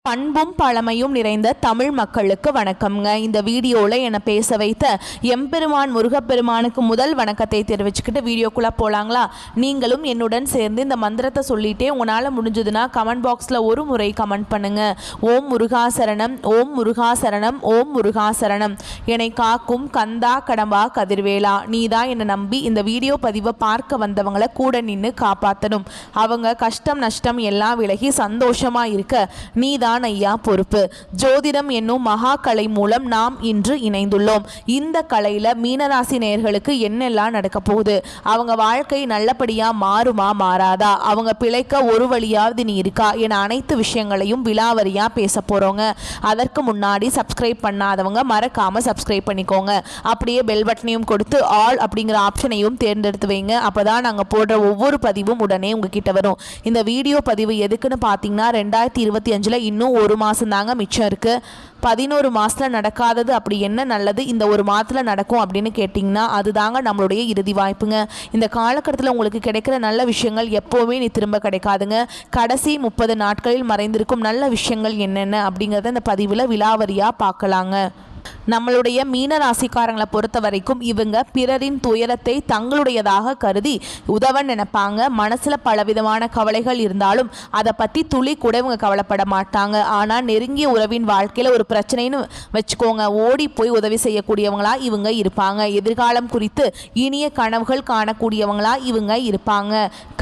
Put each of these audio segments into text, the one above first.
பண்பும் பழமையும் நிறைந்த தமிழ் மக்களுக்கு வணக்கம்ங்க. இந்த வீடியோவில் என்னை பேச வைத்த எம்பெருமான் முருகப்பெருமானுக்கு முதல் வணக்கத்தை தெரிவிச்சுக்கிட்டு வீடியோக்குள்ளே போகலாங்களா? நீங்களும் என்னுடன் சேர்ந்து இந்த மந்திரத்தை சொல்லிட்டே உங்களால் முடிஞ்சதுன்னா கமெண்ட் பாக்ஸில் ஒரு முறை கமெண்ட் பண்ணுங்க. ஓம் முருகாசரணம், ஓம் முருகாசரணம், ஓம் முருகாசரணம். என்னை காக்கும் கந்தா கடம்பா கதிர்வேலா, நீ தான் என்னை நம்பி இந்த வீடியோ பதிவை பார்க்க வந்தவங்களை கூட நின்று காப்பாற்றணும். அவங்க கஷ்டம் நஷ்டம் எல்லாம் விலகி சந்தோஷமாக இருக்க நீ தான் ஐயா பொறுப்பு. ஜோதிடம் என்னும் மகா கலை மூலம் நாம் இன்று இணைந்துள்ளோம். இந்த கலையில மீனராசி நேயர்களுக்கு என்னெல்லாம் நடக்க போகுது, அவங்க வாழ்க்கை நல்லபடியா மாறுமா மாறாதா, அவங்க பிழைக்க ஒரு வழியாவது நீ இருக்கா என அனைத்து விஷயங்களையும் விலாவரியா பேச போறோங்க. அதற்கு முன்னாடி சப்ஸ்கிரைப் பண்ணாதவங்க மறக்காம சப்ஸ்கிரைப் பண்ணிக்கோங்க. அப்படியே பெல் பட்டனையும் கொடுத்து ஆல் அப்படிங்கிற ஆப்ஷனையும் தேர்ந்தெடுத்து வைங்க. அப்பதான் நாங்க போடுற ஒவ்வொரு பதிவும் உடனே உங்ககிட்ட வரும். இந்த வீடியோ பதிவு எதுக்குன்னு பார்த்தீங்கன்னா 2025 இன்னும் ஒரு மாதம் தாங்க மிச்சம் இருக்குது. 11 மாதத்தில் நடக்காதது அப்படி என்ன நல்லது இந்த ஒரு மாதத்தில் நடக்கும் அப்படின்னு கேட்டிங்கன்னா அதுதாங்க நம்மளுடைய இறுதி வாய்ப்புங்க. இந்த காலகட்டத்தில் உங்களுக்கு கிடைக்கிற நல்ல விஷயங்கள் எப்போவுமே நீ திரும்ப கிடைக்காதுங்க. கடைசி 30 நாட்களில் மறைந்திருக்கும் நல்ல விஷயங்கள் என்னென்ன அப்படிங்கிறத இந்த பதிவில் விலாவரியாக பார்க்கலாங்க. நம்மளுடைய மீன ராசிக்காரங்களை பொறுத்த வரைக்கும் இவங்க பிறரின் துயரத்தை தங்களுடையதாக கருதி உதவ நினைப்பாங்க. மனசில் பலவிதமான கவலைகள் இருந்தாலும் அதை பற்றி துளி கூட இவங்க கவலைப்பட மாட்டாங்க. ஆனால் நெருங்கிய உறவின் வாழ்க்கையில் ஒரு பிரச்சனைன்னு வச்சுக்கோங்க, ஓடி போய் உதவி செய்யக்கூடியவங்களா இவங்க இருப்பாங்க. எதிர்காலம் குறித்து இனிய கனவுகள் காணக்கூடியவங்களா இவங்க இருப்பாங்க.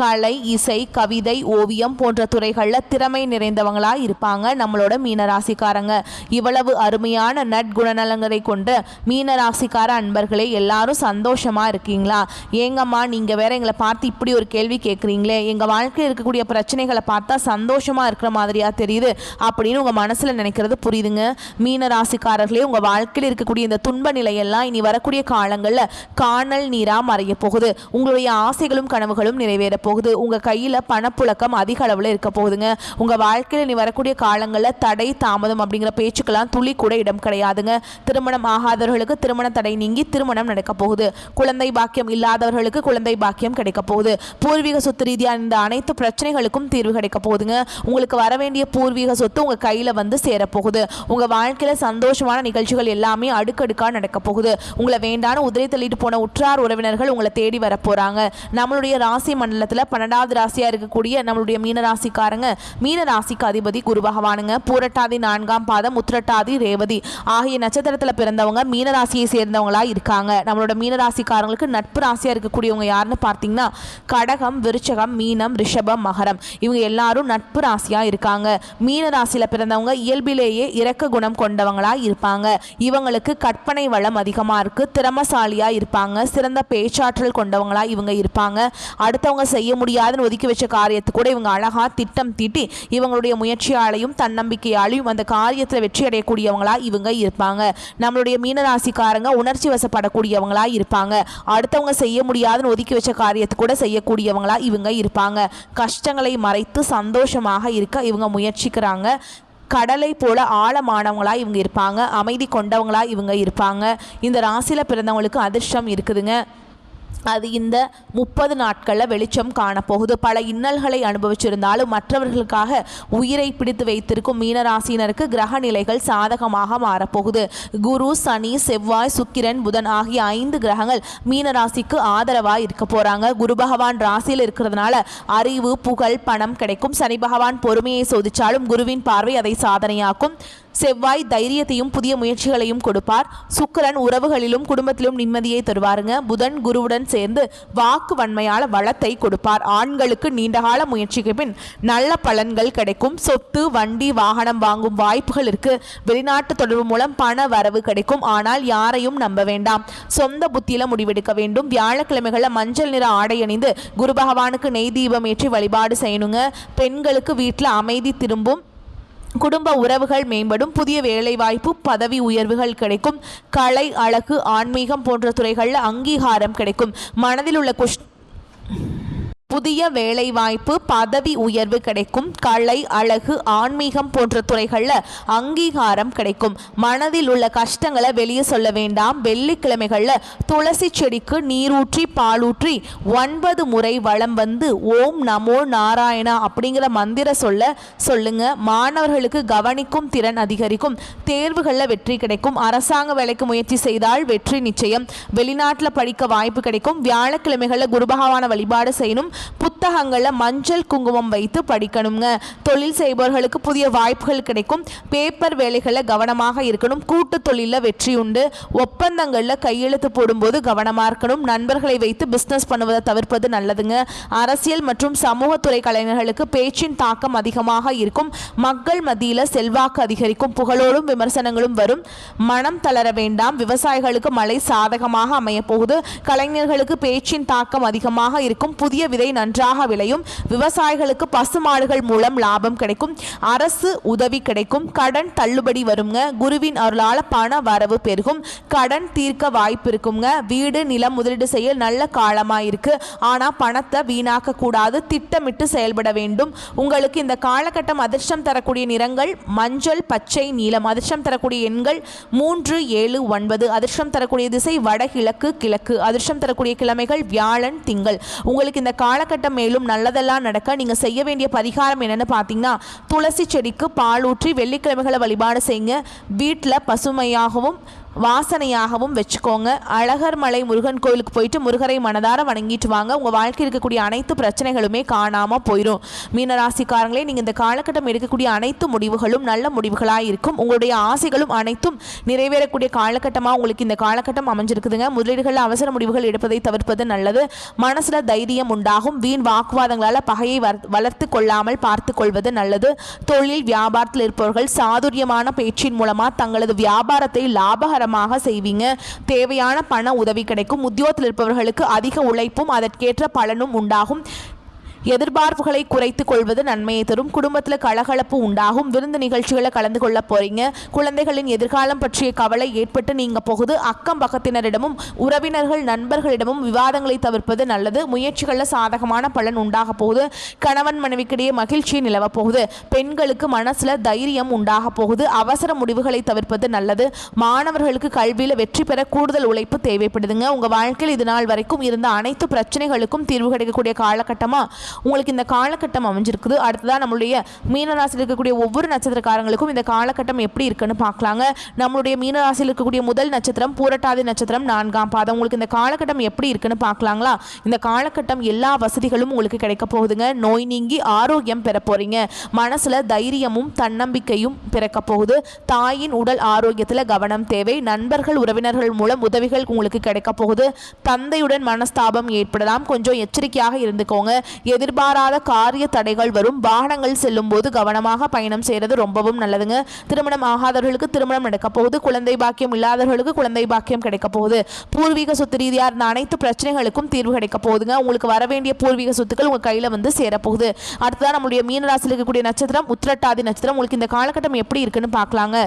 கலை, இசை, கவிதை, ஓவியம் போன்ற துறைகளில் திறமை நிறைந்தவங்களா இருப்பாங்க நம்மளோட மீனராசிக்காரங்க. இவ்வளவு அருமையான நற்குணநலங்களை கொண்ட மீனராசிக்கார அன்பர்களே, எல்லாரும் சந்தோஷமா இருக்கீங்களா? ஏங்கம்மா நீங்க வேற எங்களை பார்த்து இப்படி ஒரு கேள்வி கேட்குறீங்களே, எங்க வாழ்க்கையில் இருக்கக்கூடிய பிரச்சனைகளை பார்த்தா சந்தோஷமா இருக்கிற மாதிரியா தெரியுது அப்படின்னு உங்க மனசுல நினைக்கிறது புரியுதுங்க. மீனராசிக்காரர்களே, உங்க வாழ்க்கையில் இருக்கக்கூடிய இந்த துன்ப நிலையெல்லாம் இனி வரக்கூடிய காலங்களில் காணல் நீரா மறைய போகுது. உங்களுடைய ஆசைகளும் கனவுகளும் நிறைவேற போகுது. உங்க கையில பணப்புழக்கம் அதிக அளவில் இருக்க போகுதுங்க. உங்க வாழ்க்கையில் இனி வரக்கூடிய காலங்களில் தடை தாமதம் அப்படிங்கிற பேச்சுக்கெல்லாம் துளி கூட இடம் கிடையாதுங்க. திருமணம் ஆகாதவர்களுக்கு திருமண தடை நீங்கி திருமணம் நடக்க போகுது. குழந்தை பாக்கியம் இல்லாதவர்களுக்கு குழந்தை பாக்கியம் கிடைக்க போகுது. பூர்வீக சொத்து ரீதியான இந்த அனைத்து பிரச்சனைகளுக்கும் தீர்வு கிடைக்க போகுதுங்க. உங்களுக்கு வர வேண்டிய பூர்வீக சொத்து உங்க கையில வந்து சேரப்போகுது. உங்க வாழ்க்கையில சந்தோஷமான நிகழ்ச்சிகள் எல்லாமே அடுக்கடுக்கா நடக்க போகுது. உங்களை வேண்டான உதிரை தள்ளிட்டு போன உற்றார் உறவினர்கள் உங்களை தேடி வர போறாங்க. நம்மளுடைய ராசி மண்டலத்துல 12வது ராசியா இருக்கக்கூடிய நம்மளுடைய மீனராசிக்காரங்க, மீனராசிக்கு அதிபதி குரு பகவானுங்க. பூரட்டாதி 4ஆம் பாதம், உத்திரட்டாதி, ரேவதி ஆகிய நட்சத்திரத்தில் பிறந்தவங்க மீனராசியை சேர்ந்தவங்களா இருக்காங்க. நம்மளோட மீனராசிக்காரங்களுக்கு நட்பு ராசியா இருக்கக்கூடியவங்க யாருன்னு பார்த்தீங்கன்னா கடகம், விருச்சகம், மீனம், ரிஷபம், மகரம். இவங்க எல்லாரும் நட்பு ராசியா இருக்காங்க. மீனராசியில பிறந்தவங்க இயல்பிலேயே இரக்க குணம் கொண்டவங்களா இருப்பாங்க. இவங்களுக்கு கற்பனை வளம் அதிகமா இருக்கு. திறமசாலியா இருப்பாங்க. சிறந்த பேச்சாற்றல் கொண்டவங்களா இவங்க இருப்பாங்க. அடுத்தவங்க செய்ய முடியாதுன்னு ஒதுக்கி வச்ச காரியத்தை கூட இவங்க அழகா திட்டம் தீட்டி இவங்களுடைய முயற்சியாலையும் தன்னம்பிக்கையாலையும் அந்த காரியத்தில் வெற்றி அடையக்கூடியவங்களா இவங்க இருப்பாங்க. நம்மளுடைய மீனராசிக்காரங்க உணர்ச்சி வசப்படக்கூடியவங்களா இருப்பாங்க. அடுத்தவங்க செய்ய முடியாதுன்னு ஒதுக்கி வச்ச காரியத்தை கூட செய்யக்கூடியவங்களா இவங்க இருப்பாங்க. கஷ்டங்களை மறைத்து சந்தோஷமாக இருக்க இவங்க முயற்சிக்கிறாங்க. கடலை போல ஆழமானவங்களா இவங்க இருப்பாங்க. அமைதி கொண்டவங்களா இவங்க இருப்பாங்க. இந்த ராசியில பிறந்தவங்களுக்கு அதிர்ஷ்டம் இருக்குதுங்க. அது இந்த 30 நாட்களில் வெளிச்சம் காணப்போகுது. பல இன்னல்களை அனுபவிச்சிருந்தாலும் மற்றவர்களுக்காக உயிரை பிடித்து வைத்திருக்கும் மீனராசினருக்கு கிரக நிலைகள் சாதகமாக மாறப்போகுது. குரு, சனி, செவ்வாய், சுக்கிரன், புதன் ஆகிய 5 கிரகங்கள் மீனராசிக்கு ஆதரவாக இருக்க போறாங்க. குரு பகவான் ராசியில் இருக்கிறதுனால அறிவு, புகழ், பணம் கிடைக்கும். சனி பகவான் பொறுமையை சோதிச்சாலும் குருவின் பார்வை அதை சாதனையாக்கும். செவ்வாய் தைரியத்தையும் புதிய முயற்சிகளையும் கொடுப்பார். சுக்கிரன் உறவுகளிலும் குடும்பத்திலும் நிம்மதியை தருவாருங்க. புதன் குருவுடன் சேர்ந்து வாக்கு வன்மையால வளத்தை கொடுப்பார். ஆண்களுக்கு நீண்டகால முயற்சிக்கு பின் நல்ல பலன்கள் கிடைக்கும். சொத்து, வண்டி, வாகனம் வாங்கும் வாய்ப்புகள் இருக்கு. வெளிநாட்டு தொடர்பு மூலம் பண வரவு கிடைக்கும். ஆனால் யாரையும் நம்ப வேண்டாம். சொந்த புத்தியில முடிவெடுக்க வேண்டும். வியாழக்கிழமைகளில் மஞ்சள் நிற ஆடை அணிந்து குரு பகவானுக்கு நெய் தீபம் ஏற்றி வழிபாடு செய்யணுங்க. பெண்களுக்கு வீட்டில் அமைதி திரும்பும். குடும்ப உறவுகள் மேம்படும். புதிய வேலைவாய்ப்பு, பதவி உயர்வுகள் கிடைக்கும். கலை, அழகு, ஆன்மீகம் போன்ற துறைகளில் அங்கீகாரம் கிடைக்கும். மனதில் உள்ள புதிய வேலைவாய்ப்பு, பதவி உயர்வு கிடைக்கும். கலை, அழகு, ஆன்மீகம் போன்ற துறைகளில் அங்கீகாரம் கிடைக்கும். மனதில் உள்ள கஷ்டங்களை வெளியே சொல்ல வேண்டாம். வெள்ளிக்கிழமைகளில் துளசி செடிக்கு நீரூற்றி பாலூற்றி 9 முறை வலம் வந்து ஓம் நமோ நாராயணா அப்படிங்கிற மந்திர சொல்லுங்க. மாணவர்களுக்கு கவனிக்கும் திறன் அதிகரிக்கும். தேர்வுகளில் வெற்றி கிடைக்கும். அரசாங்க வேலைக்கு முயற்சி செய்தால் வெற்றி நிச்சயம். வெளிநாட்டில் படிக்க வாய்ப்பு கிடைக்கும். வியாழக்கிழமைகளில் குருபகவான வழிபாடு செய்யணும். புத்தகங்கள்ல மஞ்சள் குங்குமம் வைத்து படிக்கணுங்க. தொழில் செய்பவர்களுக்கு புதிய வாய்ப்புகள் கிடைக்கும். பேப்பர் வேலைகளை கவனமாக இருக்கணும். கூட்டு தொழில வெற்றி உண்டு. ஒப்பந்தங்கள்ல கையெழுத்து போடும்போது கவனமா இருக்கணும். நண்பர்களை வைத்து பிசினஸ் பண்ணுவதை தவிர்ப்பது நல்லதுங்க. அரசியல் மற்றும் சமூகத்துறை கலைஞர்களுக்கு பேச்சின் தாக்கம் அதிகமாக இருக்கும். மக்கள் மத்தியில செல்வாக்கு அதிகரிக்கும். புகழோடும் விமர்சனங்களும் வரும். மனம் தளர வேண்டாம். விவசாயிகளுக்கு மழை சாதகமாக அமைய போகுது. கலைஞர்களுக்கு பேச்சின் தாக்கம் அதிகமாக இருக்கும். புதிய விதை நன்றாக விளையும். விவசாயிகளுக்கு பசுமாடுகள் மூலம் லாபம் கிடைக்கும். அரசு உதவி கிடைக்கும். கடன் தள்ளுபடி வருங்க. குருவின் அருளால பண வரவு பெருகும். கடன் தீர்க்க வாய்ப்பு இருக்குங்க. வீடு நிலம் முதலீடு செய்ய நல்ல காலமா இருக்கு. ஆனா பணத்தை வீணாக்க கூடாது. திட்டமிட்டு செயல்பட வேண்டும். உங்களுக்கு இந்த காலகட்டம் அதிர்ஷ்டம் தரக்கூடிய நிறங்கள் மஞ்சள், பச்சை, நீலம். அதிர்ஷ்டம் தரக்கூடிய எண்கள் 3, 7, 9. அதிர்ஷ்டம் தரக்கூடிய திசை வடகிழக்கு, கிழக்கு. அதிர்ஷ்டம் தரக்கூடிய கிழமைகள் வியாழன், திங்கள். உங்களுக்கு இந்த காலகட்டம் மேலும் நல்லதெல்லாம் நடக்க நீங்க செய்ய வேண்டிய பரிகாரம் என்னன்னு பார்த்தீங்கன்னா, துளசி செடிக்கு பால் ஊற்றி வெள்ளிக்கிழமைகளை வழிபாடு செய்யுங்க. வீட்டில் பசுமையாகவும் வாசனையாகவும் வச்சுக்கோங்க. அழகர் மலை முருகன் கோயிலுக்கு போயிட்டு முருகரை மனதார வணங்கிட்டு வாங்க. உங்கள் வாழ்க்கையில் இருக்கக்கூடிய அனைத்து பிரச்சனைகளுமே காணாமல் போயிடும். மீனராசிக்காரங்களே, நீங்கள் இந்த காலகட்டம் எடுக்கக்கூடிய அனைத்து முடிவுகளும் நல்ல முடிவுகளாக இருக்கும். உங்களுடைய ஆசைகளும் அனைத்தும் நிறைவேறக்கூடிய காலகட்டமாக உங்களுக்கு இந்த காலகட்டம் அமைஞ்சிருக்குதுங்க. முதலீடுகளில் அவசர முடிவுகள் எடுப்பதை தவிர்ப்பது நல்லது. மனசில் தைரியம் உண்டாகும். வீண் வாக்குவாதங்களால் பகையை வளர்த்து கொள்ளாமல் பார்த்து கொள்வது நல்லது. தொழில் வியாபாரத்தில் இருப்பவர்கள் சாதுரியமான பேச்சின் மூலமாக தங்களது வியாபாரத்தை லாபகர செய்வீங்க. தேவையான பண உதவி கிடைக்கும். உத்தியோகத்தில் இருப்பவர்களுக்கு அதிக உழைப்பும் அதற்கேற்ற பலனும் உண்டாகும். எதிர்பார்ப்புகளை குறைத்துக் கொள்வது நன்மையை தரும். குடும்பத்தில் கலகலப்பு உண்டாகும். விருந்து நிகழ்ச்சிகளை கலந்து கொள்ள போறீங்க. குழந்தைகளின் எதிர்காலம் பற்றிய கவலை ஏற்பட்டு நீங்க போகுது. அக்கம் பக்கத்தினரிடமும் உறவினர்கள் நண்பர்களிடமும் விவாதங்களை தவிர்ப்பது நல்லது. முயற்சிகளில் சாதகமான பலன் உண்டாக போகுது. கணவன் மனைவிக்கிடையே மகிழ்ச்சி நிலவ போகுது. பெண்களுக்கு மனசுல தைரியம் உண்டாக போகுது. அவசர முடிவுகளை தவிர்ப்பது நல்லது. மாணவர்களுக்கு கல்வியில வெற்றி பெற கூடுதல் உழைப்பு தேவைப்படுதுங்க. உங்க வாழ்க்கையில் இது நாள் வரைக்கும் இருந்த அனைத்து பிரச்சனைகளுக்கும் தீர்வு கிடைக்கக்கூடிய காலகட்டமா உங்களுக்கு இந்த காலகட்டம் அமைஞ்சிருக்குது. அடுத்ததான் நம்மளுடைய மீனராசியில் இருக்கக்கூடிய ஒவ்வொரு நட்சத்திரக்காரங்களுக்கும் இந்த காலகட்டம் எப்படி இருக்குன்னு பார்க்கலாங்க. நம்மளுடைய மீனராசியில் இருக்கக்கூடிய முதல் நட்சத்திரம் பூரட்டாதி நட்சத்திரம் 4ஆம் பாதம். உங்களுக்கு இந்த காலகட்டம் எப்படி இருக்குன்னு பார்க்கலாங்களா? இந்த காலகட்டம் எல்லா வசதிகளும் உங்களுக்கு கிடைக்க போகுதுங்க. நோய் நீங்கி ஆரோக்கியம் பெற போறீங்க. மனசுல தைரியமும் தன்னம்பிக்கையும் பிறக்க போகுது. தாயின் உடல் ஆரோக்கியத்தில் கவனம் தேவை. நண்பர்கள் உறவினர்கள் மூலம் உதவிகள் உங்களுக்கு கிடைக்க போகுது. தந்தையுடன் மனஸ்தாபம் ஏற்படலாம். கொஞ்சம் எச்சரிக்கையாக இருந்துக்கோங்க. எதிர்பாராத காரிய தடைகள் வரும். வாகனங்கள் செல்லும் போது கவனமாக பயணம் செய்யறது ரொம்பவும் நல்லதுங்க. திருமணம் ஆகாதவர்களுக்கு திருமணம் நடக்க போகுது. குழந்தை பாக்கியம் இல்லாதவர்களுக்கு குழந்தை பாக்கியம் கிடைக்க போகுது. பூர்வீக சொத்து ரீதியாக இருந்த அனைத்து பிரச்சனைகளுக்கும் தீர்வு கிடைக்க போகுதுங்க. உங்களுக்கு வர வேண்டிய பூர்வீக சொத்துக்கள் உங்க கையில வந்து சேரப்போகுது. அடுத்ததான் நம்மளுடைய மீனராசியில் இருக்கக்கூடிய நட்சத்திரம் உத்திரட்டாதி நட்சத்திரம். உங்களுக்கு இந்த காலகட்டம் எப்படி இருக்குன்னு பார்க்கலாங்க.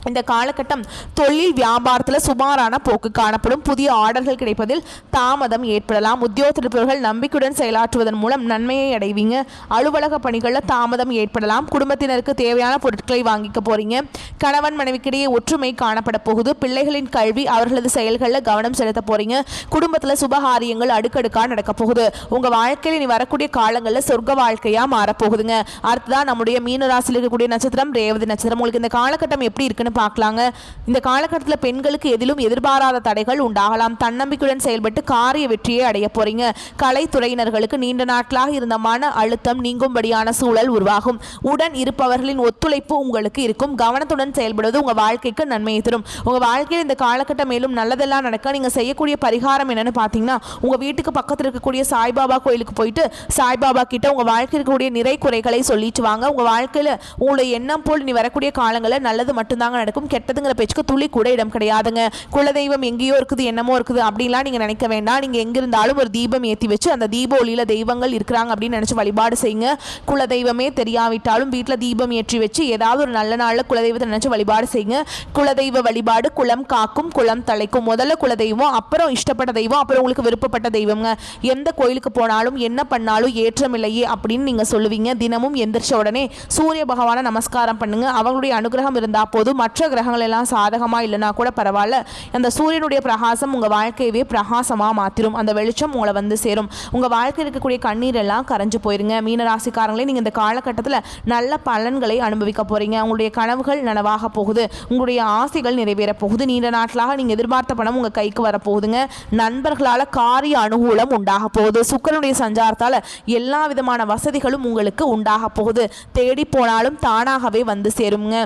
இந்த காலகட்டம் தொழில் வியாபாரத்தில் சுமாரான போக்கு காணப்படும். புதிய ஆர்டர்கள் கிடைப்பதில் தாமதம் ஏற்படலாம். உத்தியோகத்தர்கள் நம்பிக்கையுடன் செயலாற்றுவதன் மூலம் நன்மையை அடைவீங்க. அலுவலக பணிகளில் தாமதம் ஏற்படலாம். குடும்பத்தினருக்கு தேவையான பொருட்களை வாங்கிக்க போறீங்க. கணவன் மனைவிக்கிடையே ஒற்றுமை காணப்பட போகுது. பிள்ளைகளின் கல்வி அவர்களது செயல்களில் கவனம் செலுத்த போறீங்க. குடும்பத்தில் சுபகாரியங்கள் அடுக்கடுக்காக நடக்க போகுது. உங்க வாழ்க்கையில் இனி வரக்கூடிய காலங்களில் சொர்க்க வாழ்க்கையா மாறப்போகுதுங்க. அடுத்ததான் நம்முடைய மீனராசியில் இருக்கக்கூடிய நட்சத்திரம் ரேவதி நட்சத்திரம். உங்களுக்கு இந்த காலகட்டம் எப்படி இருக்குன்னு பார்க்கலாங்க. இந்த காலகட்டத்தில் பெண்களுக்கு எதிலும் எதிர்பாராத தடைகள் உண்டாகலாம். தன்னம்பிக்கையுடன் செயல்பட்டு காரிய வெற்றியை அடைய போறீங்க. கலைத்துறையினர்களுக்கு நீண்ட நாட்களாக இருந்த மன அழுத்தம் நீங்கும்படியான சூழல் உருவாகும். உடன் இருப்பவர்களின் ஒத்துழைப்பு உங்களுக்கு இருக்கும். கவனத்துடன் செயல்படுவது உங்க வாழ்க்கைக்கு நன்மையை தரும். உங்க வாழ்க்கையில் இந்த காலகட்டம் மேலும் நல்லதெல்லாம் நடக்க நீங்க செய்யக்கூடிய பரிகாரம் என்னன்னு பார்த்தீங்கன்னா, உங்க வீட்டுக்கு பக்கத்தில் இருக்கக்கூடிய சாய்பாபா கோயிலுக்கு போயிட்டு சாய்பாபா கிட்ட உங்க வாழ்க்கையில் இருக்கக்கூடிய நிறை குறைகளை சொல்லிட்டு வாங்க. உங்க வாழ்க்கையில உங்களுடைய எண்ணம் போல் நீ வரக்கூடிய காலங்களில் நல்லது மட்டும்தாங்க நடக்கும். கெட்டதுங்கிற பேச்சுக்கு துளி கூட இடம் கிடையாதுங்க. குலதெய்வம் எங்கேயோ இருக்குது, என்னமோ இருக்குது அப்படின்லாம் நீங்கள் நினைக்க வேண்டாம். நீங்கள் எங்கே இருந்தாலும் ஒரு தீபம் ஏற்றி வச்சு அந்த தீப ஒளியில் தெய்வங்கள் இருக்கிறாங்க அப்படின்னு நினச்சி வழிபாடு செய்யுங்க. குலதெய்வமே தெரியாவிட்டாலும் வீட்டில் தீபம் ஏற்றி வச்சு ஏதாவது ஒரு நல்ல நாளில் குலதெய்வத்தை நினச்சி வழிபாடு செய்யுங்க. குலதெய்வ வழிபாடு குலம் காக்கும் குலம் தலைக்கும். முதல்ல குலதெய்வம், அப்புறம் இஷ்டப்பட்ட தெய்வம், அப்புறம் உங்களுக்கு விருப்பப்பட்ட தெய்வங்க. எந்த கோயிலுக்கு போனாலும் என்ன பண்ணாலும் ஏற்றம் இல்லையே அப்படின்னு நீங்கள் சொல்லுவீங்க. தினமும் எந்திரிச்ச உடனே சூரிய பகவானை நமஸ்காரம் பண்ணுங்க. அவங்களுடைய அனுகிரகம் இருந்தால் போதும். மற்ற கிரகங்கள் எல்லாம் சாதகமாக இல்லைனா கூட பரவாயில்ல. அந்த சூரியனுடைய பிரகாசம் உங்கள் வாழ்க்கையவே பிரகாசமாக மாற்றிடும். அந்த வெளிச்சம் உங்களை வந்து சேரும். உங்கள் வாழ்க்கையில் இருக்கக்கூடிய கண்ணீர் எல்லாம் கரைஞ்சு போயிருங்க. மீனராசிக்காரங்களே, நீங்கள் இந்த காலகட்டத்தில் நல்ல பலன்களை அனுபவிக்க போகிறீங்க. உங்களுடைய கனவுகள் நனவாக போகுது. உங்களுடைய ஆசைகள் நிறைவேற போகுது. நீண்ட நாட்களாக நீங்கள் எதிர்பார்த்த பணம் உங்கள் கைக்கு வரப்போகுதுங்க. நண்பர்களால் காரிய அனுகூலம் உண்டாக போகுது. சுக்கிரனுடைய சஞ்சாரத்தால் எல்லா விதமான வசதிகளும் உங்களுக்கு உண்டாக போகுது. தேடி போனாலும் தானாகவே வந்து சேருங்க.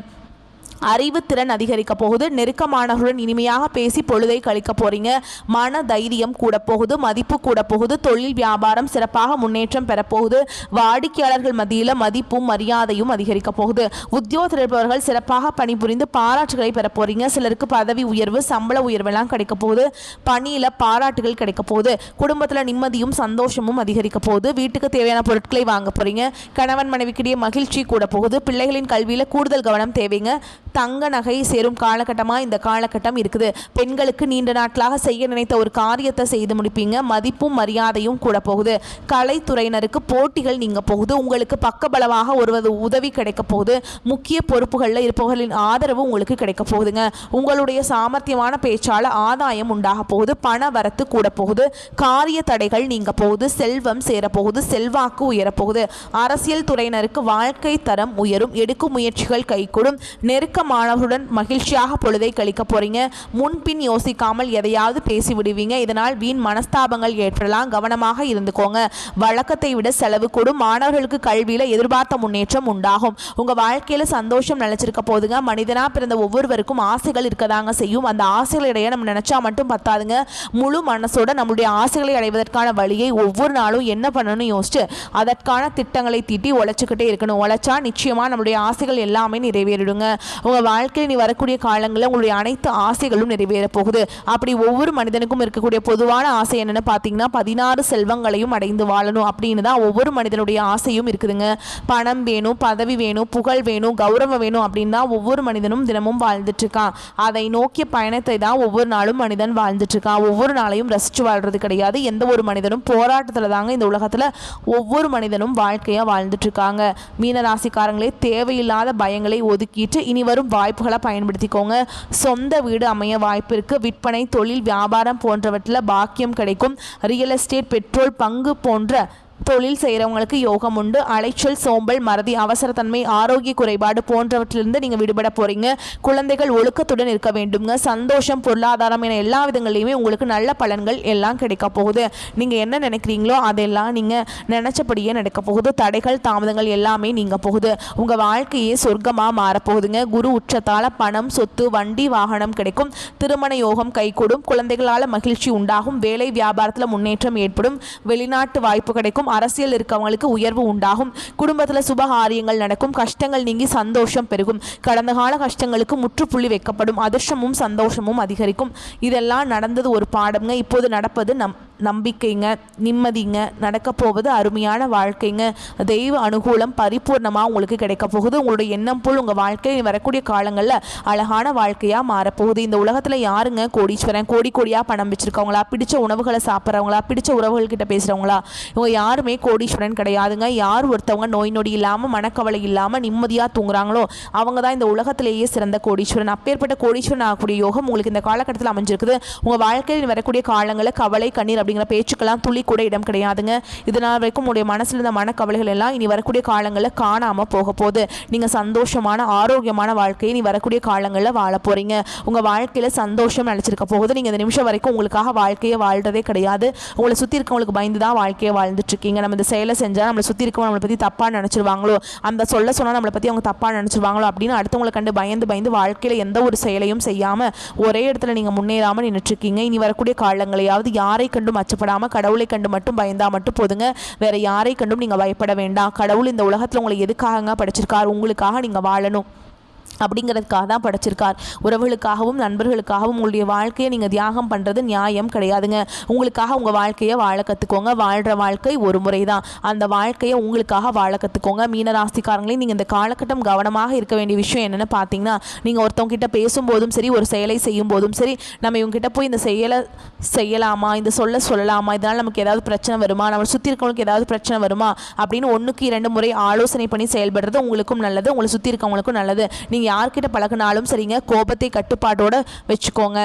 அறிவு திறன் அதிகரிக்க போகுது. நெருக்கமானவர்களுடன் இனிமையாக பேசி பொழுதை கழிக்க போறீங்க. மன தைரியம் கூட போகுது. மதிப்பு கூட போகுது. தொழில் வியாபாரம் சிறப்பாக முன்னேற்றம் பெறப்போகுது. வாடிக்கையாளர்கள் மத்தியில் மதிப்பும் மரியாதையும் அதிகரிக்க போகுது. உத்தியோகத்தில் இருப்பவர்கள் சிறப்பாக பணிபுரிந்து பாராட்டுகளை பெற போறீங்க. சிலருக்கு பதவி உயர்வு, சம்பள உயர்வெல்லாம் கிடைக்க போகுது. பணியில் பாராட்டுகள் கிடைக்க போகுது. குடும்பத்தில் நிம்மதியும் சந்தோஷமும் அதிகரிக்க போகுது. வீட்டுக்கு தேவையான பொருட்களை வாங்க போறீங்க. கணவன் மனைவிக்கிடையே மகிழ்ச்சி கூட போகுது. பிள்ளைகளின் கல்வியில் கூடுதல் கவனம் தேவைங்க. தங்க நகை சேரும் காலகட்டமாக இந்த காலகட்டம் இருக்குது. பெண்களுக்கு நீண்ட நாட்களாக செய்ய நினைத்த ஒரு காரியத்தை செய்து முடிப்பீங்க. மதிப்பும் மரியாதையும் கூட போகுது. கலைத்துறையினருக்கு போட்டிகள் நீங்க போகுது. உங்களுக்கு பக்கபலமாக ஒருவது உதவி கிடைக்க போகுது. முக்கிய பொறுப்புகளில் இருப்பவர்களின் ஆதரவு உங்களுக்கு கிடைக்க போகுதுங்க. உங்களுடைய சாமர்த்தியமான பேச்சால் ஆதாயம் உண்டாக போகுது. பண வரத்து கூட போகுது. காரிய தடைகள் நீங்க போகுது. செல்வம் சேரப்போகுது. செல்வாக்கு உயரப்போகுது. அரசியல் துறையினருக்கு வாழ்க்கை தரம் உயரும். எடுக்கும் முயற்சிகள் கைகூடும். நெருக்கமானவருடன் மகிழ்ச்சியாக பொழுதை கழிக்க போறீங்க. முன்பின் யோசிக்காமல் எதையாவது பேசி விடுவீங்க. இதனால் வீண் மனஸ்தாபங்கள் ஏற்படலாம். கவனமாக இருந்துக்கோங்க. வழக்கத்தை விட செலவு கூடும். மாணவர்களுக்கு கல்வியில எதிர்பார்த்த முன்னேற்றம் உண்டாகும். உங்க வாழ்க்கையில சந்தோஷம் நிலைச்சிருக்க போதுங்க. மனிதனா பிறந்த ஒவ்வொருவருக்கும் ஆசைகள் இருக்கதாங்க செய்யும். அந்த ஆசைகளிடையே நம்ம நினைச்சா மட்டும் பத்தாதுங்க. முழு மனசோட நம்மளுடைய ஆசைகளை அடைவதற்கான வழியை ஒவ்வொரு நாளும் என்ன பண்ணணும்னு யோசிச்சு அதற்கான திட்டங்களை தீட்டி உழைச்சிக்கிட்டே இருக்கணும். உழைச்சா நிச்சயமா நம்மளுடைய ஆசைகள் எல்லாமே நிறைவேறிடுங்க. உங்கள் வாழ்க்கையில் நீ வரக்கூடிய காலங்களில் உங்களுடைய அனைத்து ஆசைகளும் நிறைவேற போகுது. அப்படி ஒவ்வொரு மனிதனுக்கும் இருக்கக்கூடிய பொதுவான ஆசை என்னன்னு பார்த்தீங்கன்னா 16 செல்வங்களையும் அடைந்து வாழணும் அப்படின்னு தான் ஒவ்வொரு மனிதனுடைய ஆசையும் இருக்குதுங்க. பணம் வேணும், பதவி வேணும், புகழ் வேணும், கௌரவம் வேணும் அப்படின்னு தான் ஒவ்வொரு மனிதனும் தினமும் வாழ்ந்துட்டு இருக்கான். அதை நோக்கிய பயணத்தை தான் ஒவ்வொரு நாளும் மனிதன் வாழ்ந்துட்டு இருக்கான். ஒவ்வொரு நாளையும் ரசிச்சு வாழ்றது கிடையாது. எந்த ஒரு மனிதனும் போராட்டத்தில் தாங்க இந்த உலகத்தில் ஒவ்வொரு மனிதனும் வாழ்க்கையாக வாழ்ந்துட்டு இருக்காங்க. மீனராசிக்காரங்களே, தேவையில்லாத பயங்களை ஒதுக்கிட்டு இனி வரும் வாய்ப்புகளை பயன்படுத்திக்கோங்க. சொந்த வீடு அமைய வாய்ப்பு இருக்கு. விற்பனை, தொழில், வியாபாரம் போன்றவற்றில் பாக்கியம் கிடைக்கும். ரியல் எஸ்டேட், பெட்ரோல் பங்கு போன்ற தொழில் செய்கிறவங்களுக்கு யோகம் உண்டு. அலைச்சல், சோம்பல், மறதி, அவசரத்தன்மை, ஆரோக்கிய குறைபாடு போன்றவற்றிலிருந்து நீங்கள் விடுபட போறீங்க. குழந்தைகள் ஒழுக்கத்துடன் இருக்க வேண்டுங்க. சந்தோஷம், பொருளாதாரம் என எல்லா விதங்களையுமே உங்களுக்கு நல்ல பலன்கள் எல்லாம் கிடைக்க போகுது. நீங்கள் என்ன நினைக்கிறீங்களோ அதெல்லாம் நீங்கள் நினைச்சபடியே நடக்க போகுது. தடைகள், தாமதங்கள் எல்லாமே நீங்க போகுது. உங்கள் வாழ்க்கையே சொர்க்கமாக மாறப்போகுதுங்க. குரு உச்சத்தால் பணம், சொத்து, வண்டி, வாகனம் கிடைக்கும். திருமண யோகம் கைகூடும். குழந்தைகளால் மகிழ்ச்சி உண்டாகும். வேலை வியாபாரத்தில் முன்னேற்றம் ஏற்படும். வெளிநாட்டு வாய்ப்பு கிடைக்கும். அரசியல் இருக்கவங்களுக்கு உயர்வு உண்டாகும். குடும்பத்தில் சுபகாரியங்கள் நடக்கும். கஷ்டங்கள் நீங்கி சந்தோஷம் பெருகும். கடந்த கால கஷ்டங்களுக்கு முற்றுப்புள்ளி வைக்கப்படும். அதிர்ஷ்டமும் சந்தோஷமும் அதிகரிக்கும். இதெல்லாம் நடந்தது ஒரு பாடம்ங்க. இப்போது நடப்பது நம்பிக்கைங்க, நிம்மதிங்க. நடக்க போவது அருமையான வாழ்க்கைங்க. தெய்வ அனுகூலம் பரிபூர்ணமாக உங்களுக்கு கிடைக்க போகுது. உங்களுடைய எண்ணம் போல் உங்கள் வாழ்க்கை வரக்கூடிய காலங்களில் அழகான வாழ்க்கையாக மாறப்போகுது. இந்த உலகத்தில் யாருங்க கோடீஸ்வரன்? கோடி கோடியாக பணம் வச்சுருக்கவங்களா? பிடிச்ச உணவுகளை சாப்பிட்றவங்களா? பிடிச்ச உறவுகள்கிட்ட பேசுகிறவங்களா? இவங்க யாருமே கோடீஸ்வரன் கிடையாதுங்க. யார் ஒருத்தவங்க நோய் நொடி இல்லாமல், மனக்கவலை இல்லாமல் நிம்மதியாக தூங்குறாங்களோ அவங்க தான் இந்த உலகத்திலேயே சிறந்த கோடீஸ்வரன். அப்பேற்பட்ட கோடீஸ்வரன் ஆகக்கூடிய யோகம் உங்களுக்கு இந்த காலகட்டத்தில் அமைஞ்சிருக்குது. உங்கள் வாழ்க்கையில் வரக்கூடிய காலங்களில் கவலை, கண்ணீர் அப்படிங்கிற பேச்சுக்கெல்லாம் துளி கூட இடம் கிடையாதுங்க. இதனால் வரைக்கும் உங்களுடைய மனசில் இருந்த மனக்கவலைகள் எல்லாம் இனி வரக்கூடிய காலங்களில் காணாமல் போக போகுது. நீங்கள் சந்தோஷமான, ஆரோக்கியமான வாழ்க்கையை நீ வரக்கூடிய காலங்களில் வாழ போறீங்க. உங்கள் வாழ்க்கையில் சந்தோஷம் நினைச்சிருக்க போகுது. நீங்கள் இந்த நிமிஷம் வரைக்கும் உங்களுக்காக வாழ்க்கையை வாழ்றதே கிடையாது. உங்களை சுற்றி இருக்கவங்களுக்கு பயந்து தான் வாழ்க்கையை வாழ்ந்துட்டு இருக்கீங்க. நம்ம இந்த செயலை செஞ்சால் நம்மளை சுற்றி இருக்கவங்க நம்மளை பற்றி தப்பாக நினச்சிருவாங்களோ, அந்த சொல்ல சொன்னால் நம்மளை பற்றி அவங்க தப்பாக நினச்சிருவாங்களோ அப்படின்னு அடுத்தவங்களை கண்டு பயந்து வாழ்க்கையில் எந்த ஒரு செயலையும் செய்யாமல் ஒரே இடத்துல நீங்கள் முன்னேறாமல் நின்றுட்டுருக்கீங்க. இனி வரக்கூடிய காலங்களையாவது யாரை கண்டும் அச்சப்படாமல் கடவுளை கண்டு மட்டும் பயந்தா மட்டும் போதுங்க. வேற யாரை கண்டும் நீங்கள் பயப்பட வேண்டாம். கடவுள் இந்த உலகத்தில் உங்களை எதுக்காக படிச்சிருக்காரு? உங்களுக்காக நீங்கள் வாழணும். அப்படிங்கிறதுக்காக தான் படைச்சிருக்கார். உறவுகளுக்காகவும் நண்பர்களுக்காகவும் உங்களுடைய வாழ்க்கையை நீங்கள் தியாகம் பண்ணுறது நியாயம் கிடையாதுங்க. உங்களுக்காக உங்கள் வாழ்க்கையை வாழ கற்றுக்கோங்க. வாழ்கிற வாழ்க்கை ஒரு முறை தான். அந்த வாழ்க்கையை உங்களுக்காக வாழ கற்றுக்கோங்க. மீனராசிக்காரங்களே, நீங்கள் இந்த காலகட்டம் கவனமாக இருக்க வேண்டிய விஷயம் என்னென்னு பார்த்தீங்கன்னா, நீங்கள் ஒருத்தவங்க கிட்ட பேசும்போதும் சரி, ஒரு செயலை செய்யும் போதும் சரி, நம்ம இவங்ககிட்ட போய் இந்த செயலை செய்யலாமா, இந்த சொல்லலாமா, இதனால் நமக்கு ஏதாவது பிரச்சனை வருமா, நம்ம சுற்றி இருக்கவங்களுக்கு ஏதாவது பிரச்சனை வருமா அப்படின்னு 1க்கு 2 முறை ஆலோசனை பண்ணி செயல்படுறது உங்களுக்கும் நல்லது, உங்களை சுற்றி இருக்கவங்களுக்கும் நல்லது. நீங்கள் யார்கிட்ட பழகினாலும் சரிங்க, கோபத்தை கட்டுப்பாட்டோட வச்சுக்கோங்க.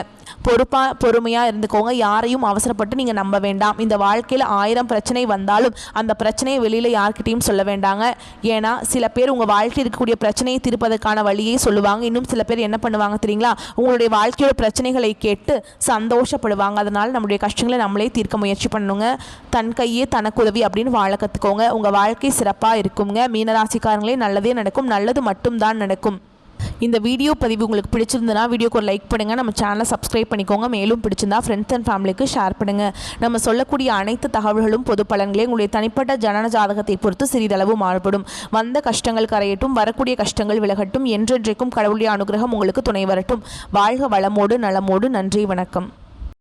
பொறுமையாக இருந்துக்கோங்க. யாரையும் அவசரப்பட்டு நீங்கள் நம்ப வேண்டாம். இந்த வாழ்க்கையில் 1000 பிரச்சனை வந்தாலும் அந்த பிரச்சனையை வெளியில் யார்கிட்டையும் சொல்ல வேண்டாங்க. ஏன்னா சில பேர் உங்கள் வாழ்க்கையில் இருக்கக்கூடிய பிரச்சனையை தீர்ப்பதற்கான வழியை சொல்லுவாங்க. இன்னும் சில பேர் என்ன பண்ணுவாங்க தெரியுங்களா, உங்களுடைய வாழ்க்கையோட பிரச்சனைகளை கேட்டு சந்தோஷப்படுவாங்க. அதனால் நம்முடைய கஷ்டங்களை நம்மளே தீர்க்க முயற்சி பண்ணுங்க. தன் கையே தனக்கு உதவி அப்படின்னு வாழ கற்றுக்கோங்க. உங்கள் வாழ்க்கை சிறப்பாக இருக்குங்க. மீனராசிக்காரங்களே, நல்லதே நடக்கும், நல்லது மட்டும்தான் நடக்கும். இந்த வீடியோ பதிவு உங்களுக்கு பிடிச்சிருந்தனா வீடியோக்கு ஒரு லைக் பண்ணுங்கள். நம்ம சேனலை சப்ஸ்கிரைப் பண்ணிக்கோங்க. மேலும் பிடிச்சிருந்தா ஃப்ரெண்ட்ஸ் அண்ட் ஃபேமிலிக்கு ஷேர் பண்ணுங்கள். நம்ம சொல்லக்கூடிய அனைத்து தகவல்களும் பொது பலன்களே. உங்களுடைய தனிப்பட்ட ஜனன ஜாதகத்தை பொறுத்து சிறிதளவு மாறுபடும். வந்த கஷ்டங்கள் கரையட்டும், வரக்கூடிய கஷ்டங்கள் விலகட்டும். என்றென்றைக்கும் கடவுளுடைய அனுகிரகம் உங்களுக்கு துணை வரட்டும். வாழ்க வளமோடு நலமோடு. நன்றி, வணக்கம்.